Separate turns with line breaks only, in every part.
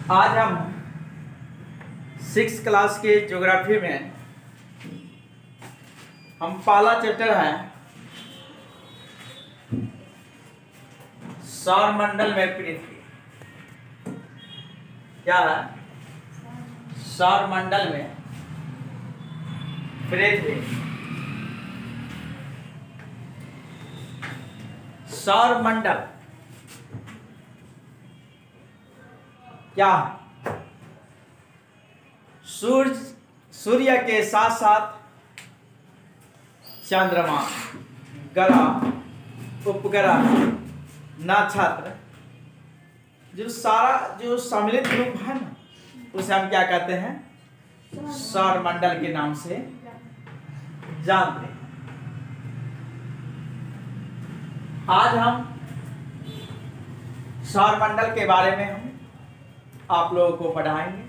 आज हम 6th class के ज्योग्राफी में हम पहला चैप्टर है सौरमंडल में पृथ्वी। क्या है? सौरमंडल में पृथ्वी। सौरमंडल क्या है? सूर्य के साथ साथ चंद्रमा, ग्रह, उपग्रह, नक्षत्र, जो सारा जो सम्मिलित रूप है ना, उसे हम क्या कहते हैं? सौरमंडल के नाम से जानते हैं। आज हम सौरमंडल के बारे में हम आप लोगों को पढ़ाएंगे।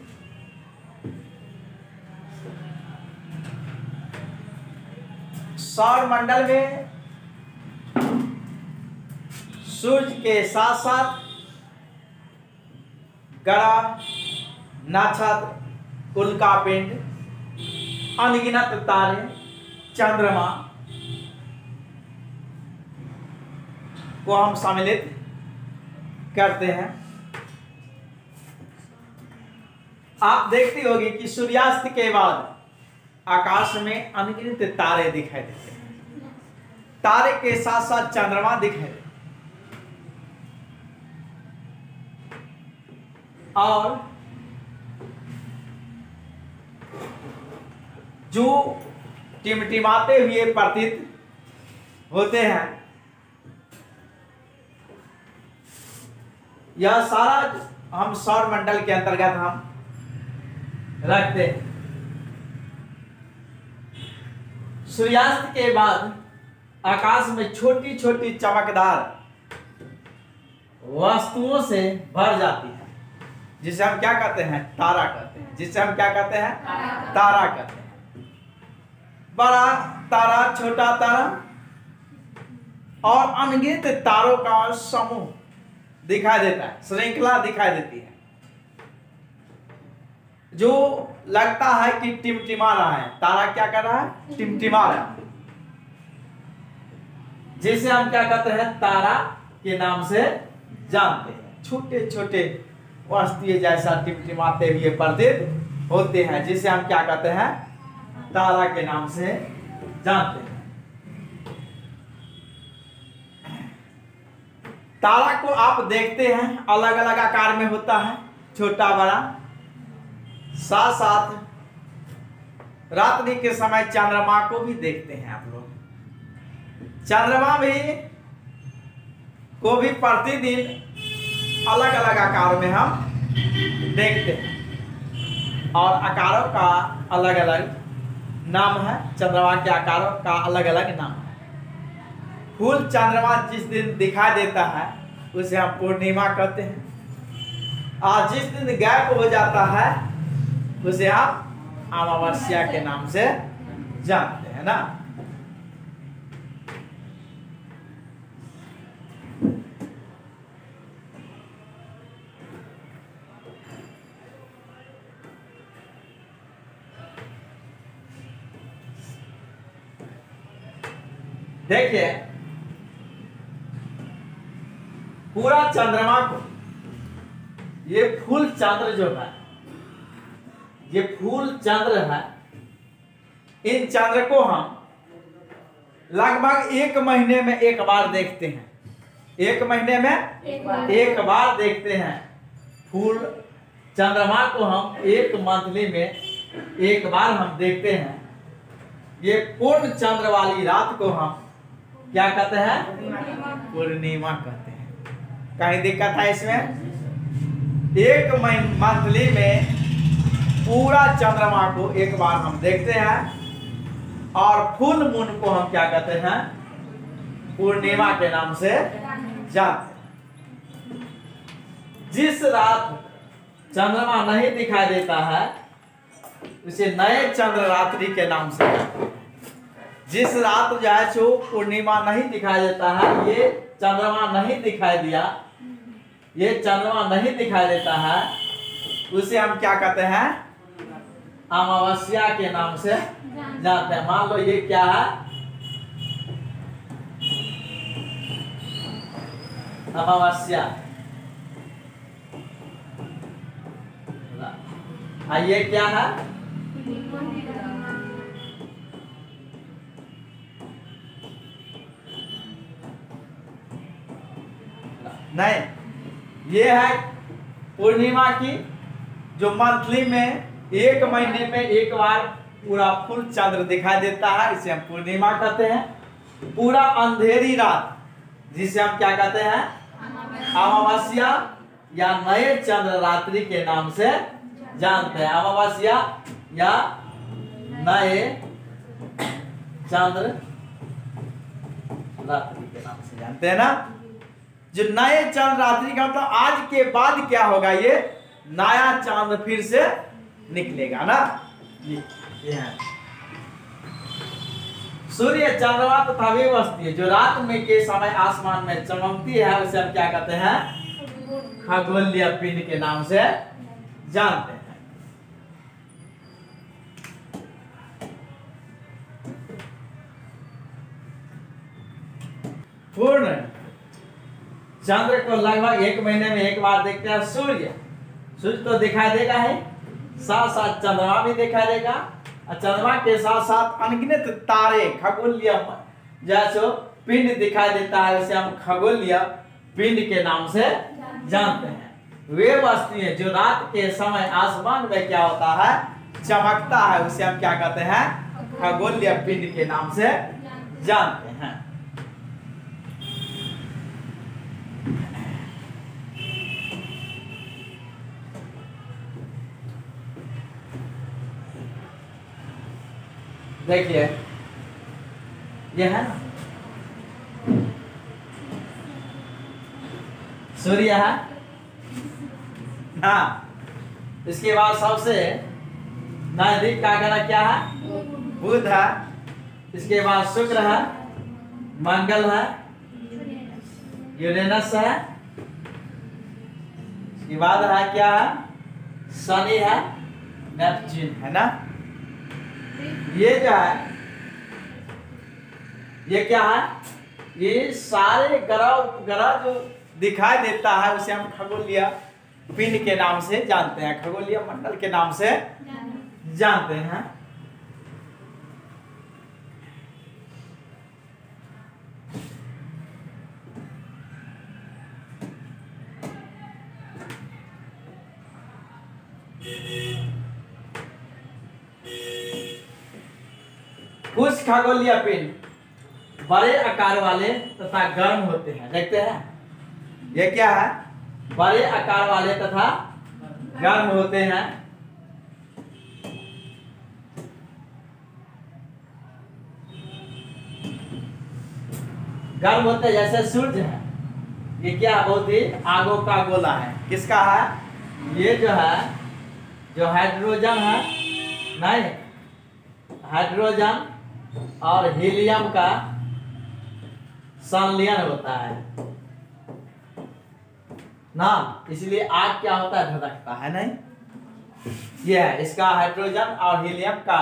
सौरमंडल में सूर्य के साथ साथ ग्रह, नक्षत्र, उल्कापिंड, अनगिनत तारे, चंद्रमा को हम सम्मिलित करते हैं। आप देखती होगी कि सूर्यास्त के बाद आकाश में अनगिनत तारे दिखाई देते हैं। तारे के साथ साथ चंद्रमा दिखाई देते हैं और जो टिमटिमाते हुए प्रतीत होते हैं, यह सारा हम सौरमंडल के अंतर्गत हम रखते हैं। सूर्यास्त के बाद आकाश में छोटी छोटी चमकदार वस्तुओं से भर जाती है, जिसे हम क्या कहते हैं? तारा कहते हैं। जिसे हम क्या कहते हैं? तारा कहते हैं। बड़ा तारा, छोटा तारा और अनगिनत तारों का समूह दिखाई देता है, श्रृंखला दिखाई देती है, जो लगता है कि टिमटिमा रहा है। तारा क्या कर रहा है? टिमटिमा रहा है, जिसे हम क्या कहते हैं? तारा के नाम से जानते हैं। छोटे छोटे वस्तुएं जैसा टिमटिमाते हुए प्रतीत होते हैं, जिसे हम क्या कहते हैं? तारा के नाम से जानते हैं। तारा को आप देखते हैं अलग अलग आकार में होता है, छोटा बड़ा। साथ साथ रात्रि के समय चंद्रमा को भी देखते हैं आप लोग। चंद्रमा को भी प्रतिदिन अलग अलग आकार में हम देखते हैं और आकारों का अलग अलग नाम है। चंद्रमा के आकारों का अलग अलग नाम है। फुल चंद्रमा जिस दिन दिखाई देता है उसे हम पूर्णिमा कहते हैं, और जिस दिन गायब हो जाता है उसे हम अमावस्या के नाम से जानते हैं ना। देखिए, पूरा चंद्रमा को, ये फुल चंद्र जो है, ये फूल चंद्र है, इन चंद्र को हम लगभग 1 महीने में एक बार देखते हैं। 1 महीने में एक बार देखते हैं। फूल चंद्रमा को हम 1 मंथली में एक बार हम देखते हैं। ये पूर्ण चंद्र वाली रात को हम क्या कहते हैं? पूर्णिमा कहते हैं। कहीं दिक्कत है इसमें? 1 मंथली में पूरा चंद्रमा को एक बार हम देखते हैं और फुल मून को हम क्या कहते हैं? पूर्णिमा के नाम से जानते हैं। जिस रात चंद्रमा नहीं दिखाई देता है उसे नए चंद्र रात्रि के नाम से जानते हैं। जिस रात जो है सो पूर्णिमा नहीं दिखाई देता है, ये चंद्रमा नहीं दिखाई दिया, ये चंद्रमा नहीं दिखाई देता है, उसे हम क्या कहते हैं, अमावस्या के नाम से जानते हैं। मान लो ये क्या है, अमावस्या, ये क्या है, नहीं, ये है पूर्णिमा की, जो मंथली में 1 महीने में एक बार पूरा फुल चंद्र दिखाई देता है, इसे हम पूर्णिमा कहते हैं। पूरा अंधेरी रात जिसे हम क्या कहते हैं, अमावस्या या नए चंद्र रात्रि के नाम से जानते हैं। अमावस्या या नए चंद्र रात्रि के नाम से जानते हैं ना। जो नए चंद्र रात्रि का मतलब आज के बाद क्या होगा, ये नया चांद फिर से निकलेगा ना। ये है सूर्य, चंद्रमा तथा वे वस्तुएं जो रात में के समय आसमान में चमकती है, उसे हम क्या कहते हैं, खगोलीय पिंड के नाम से जानते हैं। पूर्ण चंद्र को लगभग 1 महीने में एक बार देखते हैं। सूर्य तो दिखाई देगा है, साथ साथ चंद्रमा भी दिखाई देगा, और चंद्रमा के साथ साथ अनगिनत तारे, खगोलीय जैसे पिंड दिखाई देता है, उसे हम खगोलीय पिंड के नाम से जानते हैं। वे वस्तुएं जो रात के समय आसमान में क्या होता है, चमकता है, उसे हम क्या कहते हैं, खगोलीय पिंड के नाम से जानते हैं। देखिए ये है ना, सूर्य है, हाँ। इसके बाद सबसे नजदीक का ग्रह क्या है, बुध है। इसके बाद शुक्र है, मंगल है, यूरेनस है। इसके बाद है क्या है, शनि है, नेपच्यून है ना। ये जो है, ये क्या है, ये सारे ग्रह जो दिखाई देता है, उसे हम खगोलीय पिंड के नाम से जानते हैं, खगोलीय मंडल के नाम से जानते हैं। कुछ खगोलीय पिंड बड़े आकार वाले तथा गर्म होते हैं। देखते हैं ये क्या है, बड़े आकार वाले तथा गर्म होते हैं। गर्म होते हैं जैसे सूर्य है, ये क्या बहुत ही आगों का गोला है। किसका है, ये जो है, जो हाइड्रोजन है, नहीं, हाइड्रोजन और हीलियम का संलयन होता है ना, इसलिए आग क्या होता है, धधकता है। नहीं, ये है, इसका हाइड्रोजन और हीलियम का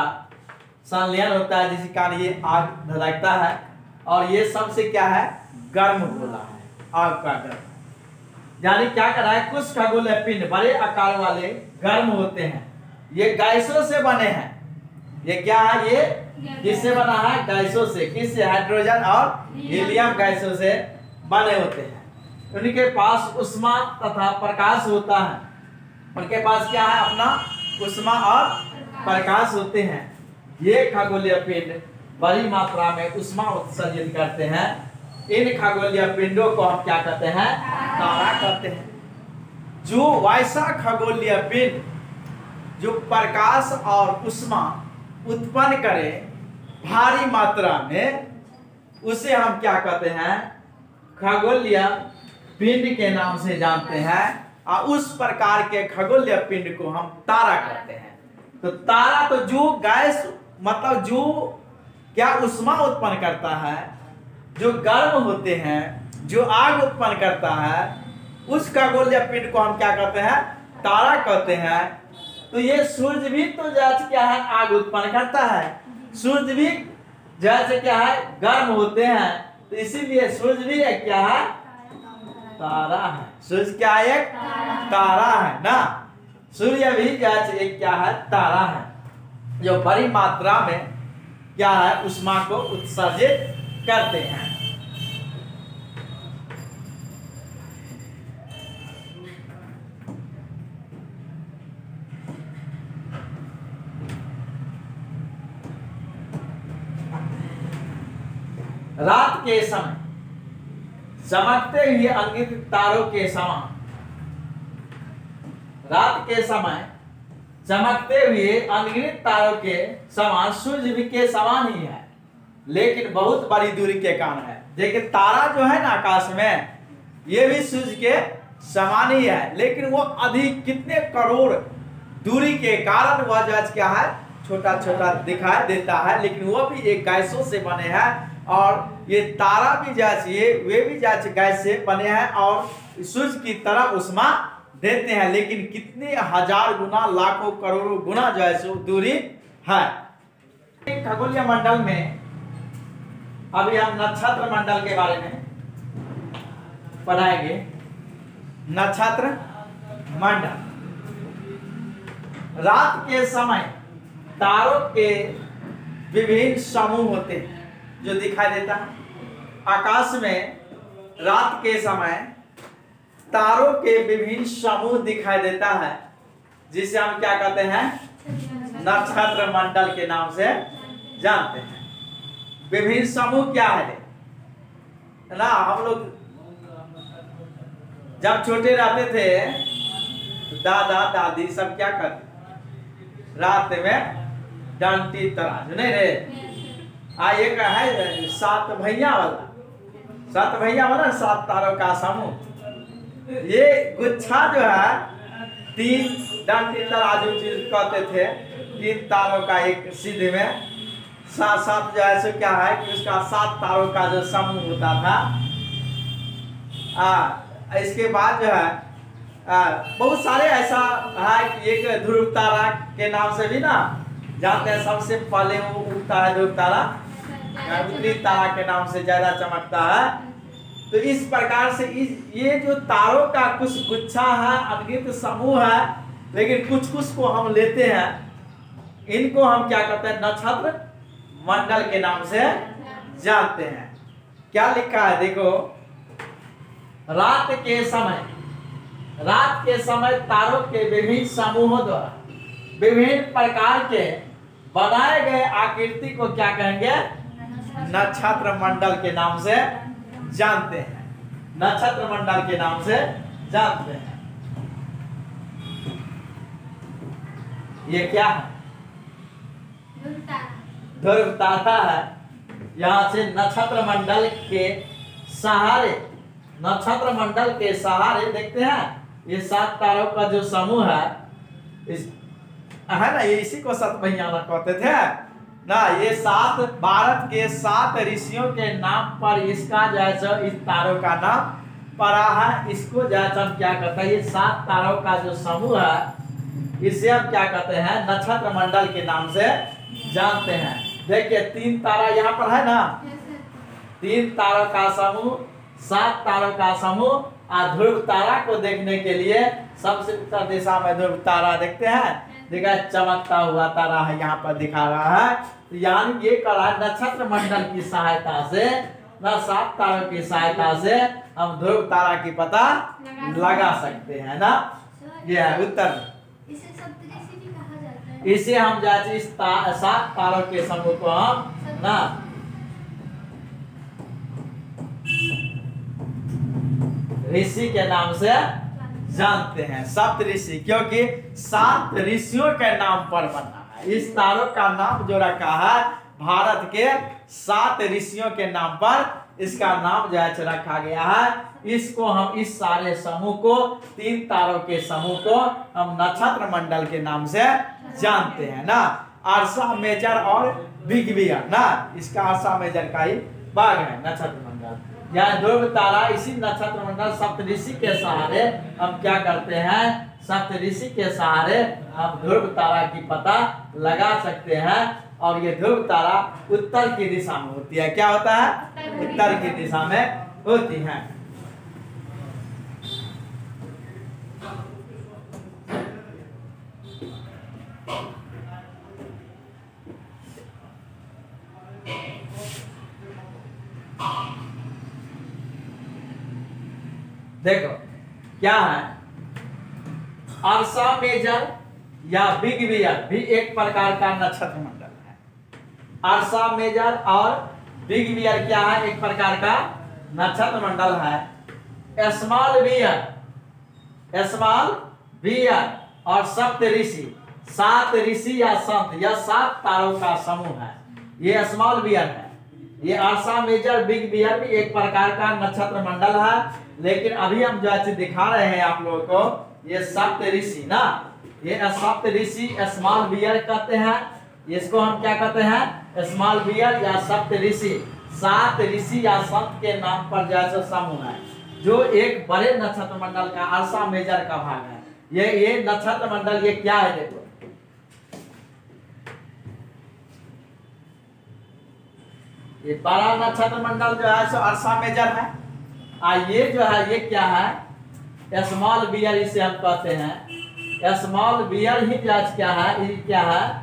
संलयन होता है, जिसके कारण ये आग धधकता है। और ये सबसे क्या है, गर्म गोला है, आग का गर्म। यानी क्या कर रहा है, कुछ खगोलीय पिंड बड़े आकार वाले गर्म होते हैं। ये गैसों से बने हैं। ये क्या है, ये किससे बना है, गैसों से। किससे, हाइड्रोजन और हीलियम गैसों से बने होते हैं। उनके पास उष्मा तथा प्रकाश होता है। उनके पास क्या है, अपना उष्मा और प्रकाश होते हैं। ये खगोलीय पिंड बड़ी मात्रा में उष्मा उत्सर्जित करते हैं। इन खगोलीय पिंडों को हम क्या कहते हैं, तारा कहते हैं। जो वैसा खगोलीय पिंड जो प्रकाश और उष्मा उत्पन्न करे भारी मात्रा में, उसे हम क्या कहते हैं, खगोलीय पिंड के नाम से जानते हैं। और उस प्रकार के खगोलीय पिंड को हम तारा कहते हैं। तो तारा तो जो गैस, मतलब जो क्या उष्मा उत्पन्न करता है, जो गर्म होते हैं, जो आग उत्पन्न करता है, उस खगोलीय पिंड को हम क्या कहते हैं, तारा कहते हैं। तो ये सूर्य भी तो जैसे क्या है आग उत्पन्न करता है, सूर्य भी जैसे क्या है गर्म होते हैं, तो इसीलिए सूर्य भी एक क्या है तारा है। सूर्य क्या है एक तारा है ना। सूर्य भी जैसे एक क्या है तारा है, जो बड़ी मात्रा में क्या है ऊष्मा को उत्सर्जित करते हैं। रात के समय चमकते हुए अंकित तारों के समान, रात के समय चमकते हुए अनगिनत तारों के समान सूर्य भी के समान ही है, लेकिन बहुत बड़ी दूरी के कारण है। देखिए तारा जो है ना आकाश में, ये भी सूर्य के समान ही है, लेकिन वो अधिक कितने करोड़ दूरी के कारण वह जज क्या है छोटा छोटा दिखाई देता है, लेकिन वो भी एक गैसों से बने हैं। और ये तारा भी जैसे वे भी जैसे गैस से बने हैं और सूर्य की तरह ऊष्मा देते हैं, लेकिन कितने हजार गुना लाखों करोड़ों गुना जो है सो दूरी है। खगोलीय मंडल में अभी हम नक्षत्र मंडल के बारे में पढ़ाएंगे। नक्षत्र मंडल रात के समय तारों के विभिन्न समूह होते हैं जो दिखाई देता है आकाश में। रात के समय तारों के विभिन्न समूह दिखाई देता है, जिसे हम क्या कहते हैं नक्षत्र मंडल के नाम से जानते हैं। विभिन्न समूह क्या है ना, हम लोग जब छोटे रहते थे दादा दादी सब क्या करते रात में डंटी तराजू नहीं रे एक है सात भैया वाला 7 तारों का समूह। ये गुच्छा जो है 3 डंटी तराजू चीज कहते थे, 3 तारों का एक सीधे में 7 जो है सो क्या है कि उसका 7 तारों का जो समूह होता था। इसके बाद जो है बहुत सारे ऐसा है कि एक ध्रुव तारा के नाम से भी ना जानते हैं। सबसे पहले वो उगता है ध्रुव तारा, उत्तरी तारा के नाम से ज्यादा चमकता है। तो इस प्रकार से ये जो तारों का कुछ गुच्छा है अनगिनत समूह है, लेकिन कुछ को हम लेते हैं, इनको हम क्या कहते हैं नक्षत्र मंडल के नाम से जानते हैं। क्या लिखा है देखो, रात के समय तारों के विभिन्न समूहों द्वारा विभिन्न प्रकार के बनाए गए आकृति को क्या कहेंगे नक्षत्र मंडल के नाम से जानते हैं। नक्षत्र मंडल के नाम से जानते हैं। ये क्या है ध्रुव तारा है। यहाँ से नक्षत्र मंडल के सहारे देखते हैं ये 7 तारों का जो समूह है ना, ये इसी को 7 भैया कहते थे ना। ये 7 भारत के 7 ऋषियों के नाम पर इसका जैसा इस तारों का नाम पड़ा है। इसको जैसा हम क्या कहते हैं ये 7 तारों का जो समूह है इसे हम क्या कहते हैं नक्षत्र मंडल के नाम से जानते हैं। देखिए 3 तारा यहाँ पर है ना, 3 तारों का समूह, 7 तारों का समूह। ध्रुव तारा को देखने के लिए सबसे उत्तर दिशा में ध्रुव तारा देखते हैं, देखा चमकता हुआ तारा है यहाँ पर दिखा रहा है। तो यानी ये करा नक्षत्र मंडल की सहायता से ना 7 तारों की सहायता से हम ध्रुव तारा की पता लगा सकते हैं ना। ये है उत्तर।
इसे सप्तऋषि भी कहा जाता है।
इसे हम जैसे इस 7 तारों के समूह को हम ना ऋषि के नाम से जानते हैं। सप्त ऋषि, क्योंकि 7 ऋषियों के नाम पर बना है। इस तारों का नाम जो रखा है भारत के 7 ऋषियों के नाम पर इसका नाम जो है रखा गया है। इसको हम इस सारे समूह को 3 तारों के समूह को हम नक्षत्र मंडल के नाम से जानते हैं ना। अर्सा मेजर और बिग बियर ना, इसका अर्सा मेजर का ही भाग है नक्षत्र मंडल। या ध्रुव तारा इसी नक्षत्र मंडल सप्तऋषि के सहारे हम क्या करते हैं, सप्तऋषि के सहारे हम ध्रुव तारा की पता लगा सकते हैं। और ये ध्रुव तारा उत्तर की दिशा में होती है। क्या होता है? उत्तर की दिशा में होती है। देखो क्या है, अर्सा मेजर या बिग बियर भी एक प्रकार का नक्षत्र मंडल है। अर्सा मेजर और बिग बियर क्या है? एक प्रकार का नक्षत्र मंडल है। स्मॉल बियर और सप्त ऋषि, 7 ऋषि या संत या 7 तारों का समूह है। ये स्मॉल बियर है। ये अर्सा मेजर बिग बियर भी एक प्रकार का नक्षत्र मंडल है। लेकिन अभी हम जो है दिखा रहे हैं आप लोगों को, ये सप्त ऋषि ना, ये सप्त ऋषि स्मॉल बियर कहते हैं। इसको हम क्या कहते हैं? स्मॉल बियर या सप्त ऋषि, 7 ऋषि या संत के नाम पर जैसे समूह है, जो एक बड़े नक्षत्र मंडल का अर्सा मेजर का भाग है। ये नक्षत्र मंडल ये क्या है? देखो ये बड़ा नक्षत्र मंडल जो है सो अर्सा मेजर है। ये जो है ये क्या है? स्मॉल बियर इसे हम कहते हैं। स्मॉल बियर ही जांच क्या है? ये क्या है?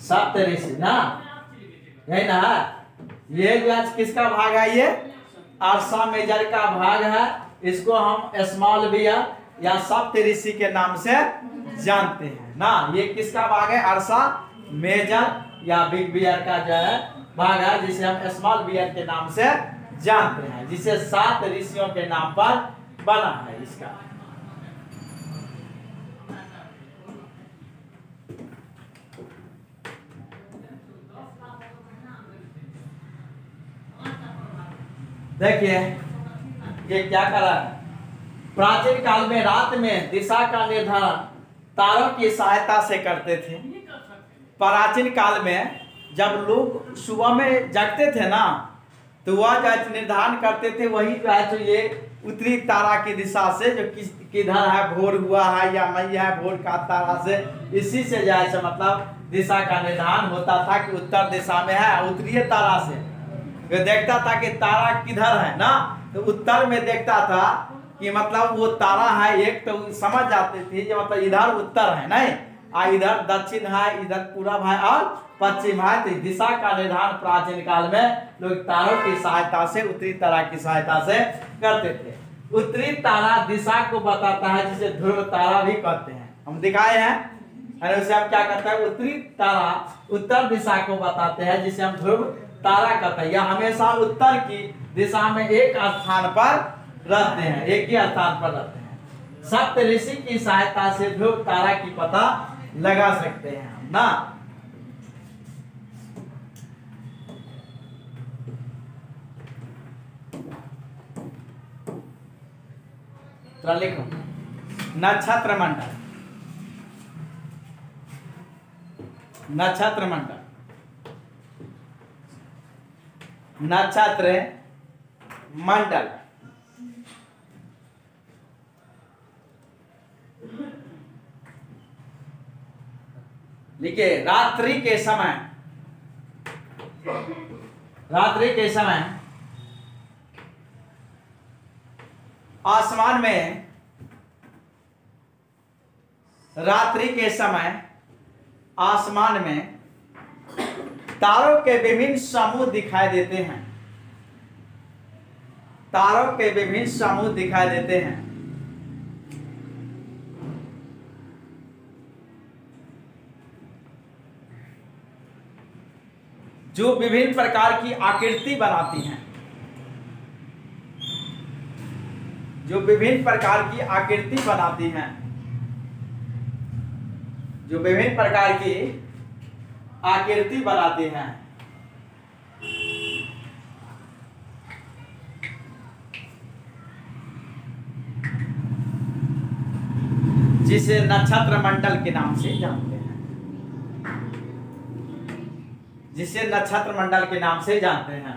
सप्त ऋषि ना, यही ना है। ये जो है किसका भाग है? ये अर्सा मेजर का भाग है। इसको हम स्मॉल बियर या सप्त ऋषि के नाम से जानते हैं ना। ये किसका भाग है? अर्सा मेजर या बिग बियर का जो है भाग है, जिसे हम स्मॉल बियर के नाम से जानते हैं, जिसे 7 ऋषियों के नाम पर बना है इसका। देखिए ये क्या करा है, प्राचीन काल में रात में दिशा का निर्धारण तारों की सहायता से करते थे। प्राचीन काल में जब लोग सुबह में जगते थे ना, तो वह जो निर्धारण करते थे, वही जो है तो ये उत्तरी तारा की दिशा से, जो किधर है, भोर हुआ है या नहीं है, भोर का तारा से, इसी से जो है मतलब दिशा का निर्धारण होता था कि उत्तर दिशा में है। उत्तरीय तारा से वे देखता था कि तारा किधर है ना, तो उत्तर में देखता था कि मतलब वो तारा है एक, तो समझ जाते थे कि मतलब इधर उत्तर है नहीं, इधर दक्षिण है, इधर पूरब है और पश्चिम है। तो दिशा का निर्धारण प्राचीन काल में लोग तारों की सहायता से, उत्तरी तारा की सहायता से करते थे। उत्तरी तारा दिशा को बताता है, जिसे ध्रुव तारा भी कहते हैं। हम दिखाए हैं, उसे हम क्या कहते हैं? उत्तरी तारा उत्तर दिशा को बताते हैं, जिसे हम ध्रुव तारा कहते हैं। यह हमेशा उत्तर की दिशा में एक स्थान पर रहते हैं, एक ही स्थान पर रहते हैं। सप्त ऋषि की सहायता से ध्रुव तारा की पता लगा सकते हैं हम ना। तो लिखो नक्षत्र मंडल, नक्षत्र मंडल, नक्षत्र मंडल लिखिए रात्रि के समय, रात्रि के समय आसमान में, रात्रि के समय आसमान में तारों के विभिन्न समूह दिखाई देते हैं। तारों के विभिन्न समूह दिखाई देते हैं। जो विभिन्न प्रकार की आकृति बनाती हैं, जो विभिन्न प्रकार की आकृति बनाती हैं। जो विभिन्न प्रकार की आकृति बनाते हैं, जिसे नक्षत्र मंडल के नाम से जानते हैं, जिसे नक्षत्र मंडल के नाम से जानते हैं।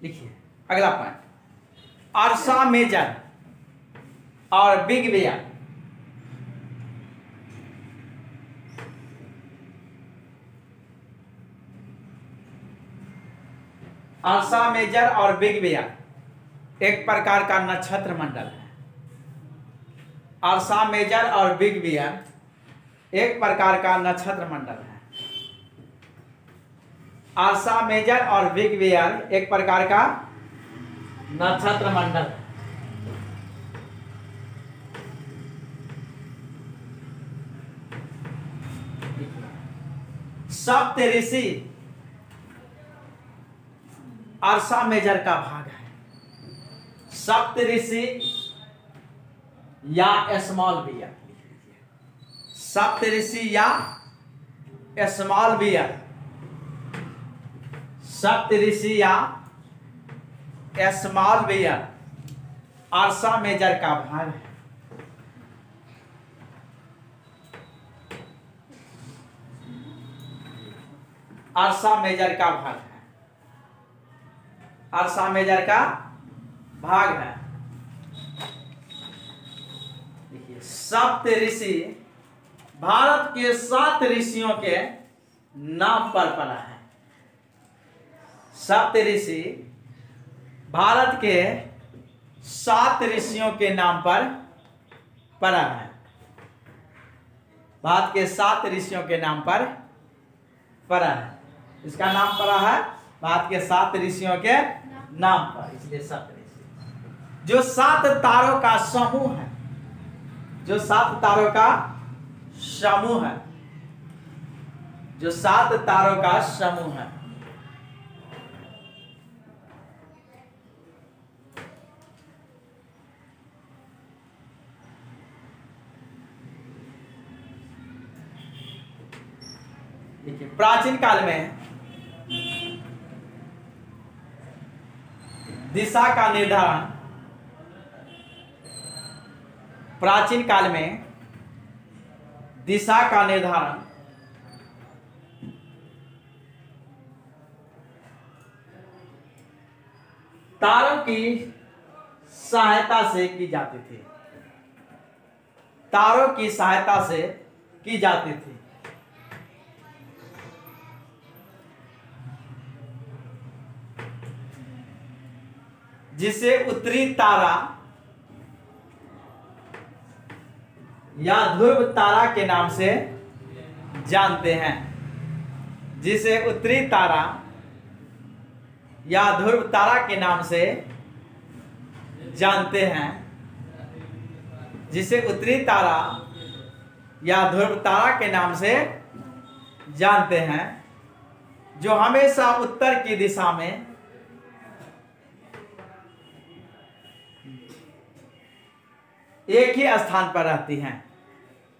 लिखिए अगला पॉइंट, अर्सा मेजर और बिग बेयर। अर्सा मेजर और बिग बेयर एक प्रकार का नक्षत्र मंडल है। अर्सा मेजर और बिग बेयर एक प्रकार का नक्षत्र मंडल है। अर्सा मेजर और बिग बेयर एक प्रकार का नक्षत्र मंडल है। सप्तऋषि अर्सा मेजर का भाग है। सप्तऋषि या स्मॉल बियर, सप्तऋषि या स्मॉल बियर, सप्तऋषि या स्मॉल बियर अर्सा मेजर का भाग है। अर्सा मेजर का भाग है। अर्सा मेजर का भाग है। देखिए, सप्त ऋषि भारत के 7 ऋषियों के नाम पर पड़ा है। सप्त ऋषि भारत के 7 ऋषियों के नाम पर पड़ा है। भारत के 7 ऋषियों के नाम पर पड़ा है। इसका नाम पड़ा है भारत के 7 ऋषियों के नाम पर, इसलिए 7 ऋषि। जो 7 तारों का समूह है, जो 7 तारों का समूह है, जो 7 तारों का समूह है। देखिए, प्राचीन काल में दिशा का निर्धारण, प्राचीन काल में दिशा का निर्धारण तारों की सहायता से की जाती थी। तारों की सहायता से की जाती थी। जिसे उत्तरी तारा या ध्रुव तारा के नाम से जानते हैं। जिसे उत्तरी तारा या ध्रुव तारा के नाम से जानते हैं। जिसे उत्तरी तारा या ध्रुव तारा के नाम से जानते हैं, जो हमेशा उत्तर की दिशा में एक ही स्थान पर रहती हैं।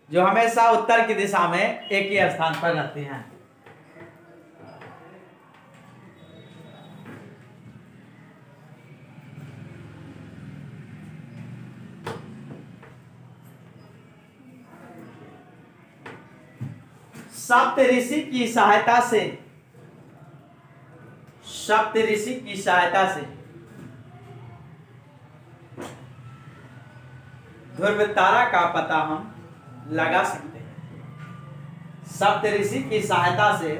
जो हमेशा उत्तर की दिशा में एक ही स्थान पर रहती हैं। सप्तऋषि की सहायता से, सप्तऋषि की सहायता से ध्रुव तारा का पता हम लगा सकते हैं। सप्तऋषि की सहायता से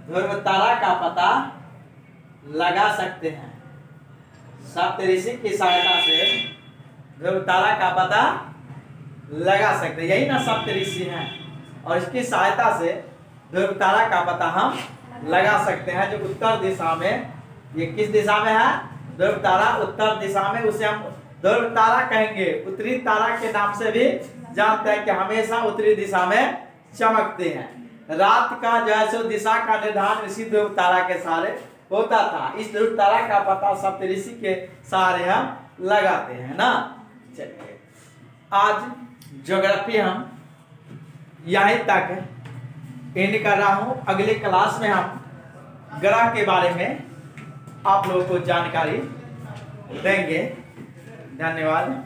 ध्रुव तारा का पता लगा सकते हैं। सप्तऋषि की सहायता से ध्रुव तारा का पता लगा सकते हैं। यही ना सप्तऋषि हैं, और इसकी सहायता से ध्रुव तारा का पता हम लगा सकते हैं। जो उत्तर दिशा में, ये किस दिशा में है? ध्रुव तारा उत्तर दिशा में, उसे हम ध्रुव तारा कहेंगे। उत्तरी तारा के नाम से भी जानते हैं कि हमेशा उत्तरी दिशा में चमकते हैं। रात का जो है सो दिशा का निर्धारण इसी ध्रुव तारा के सहारे होता था। इस ध्रुवतारा का पता सप्तऋषि के सहारे हम लगाते हैं ना। चलिए आज ज्योग्राफी हम यहीं तक एंड कर रहा हूं। अगले क्लास में हम ग्रह के बारे में आप लोगों को जानकारी देंगे। धन्यवाद।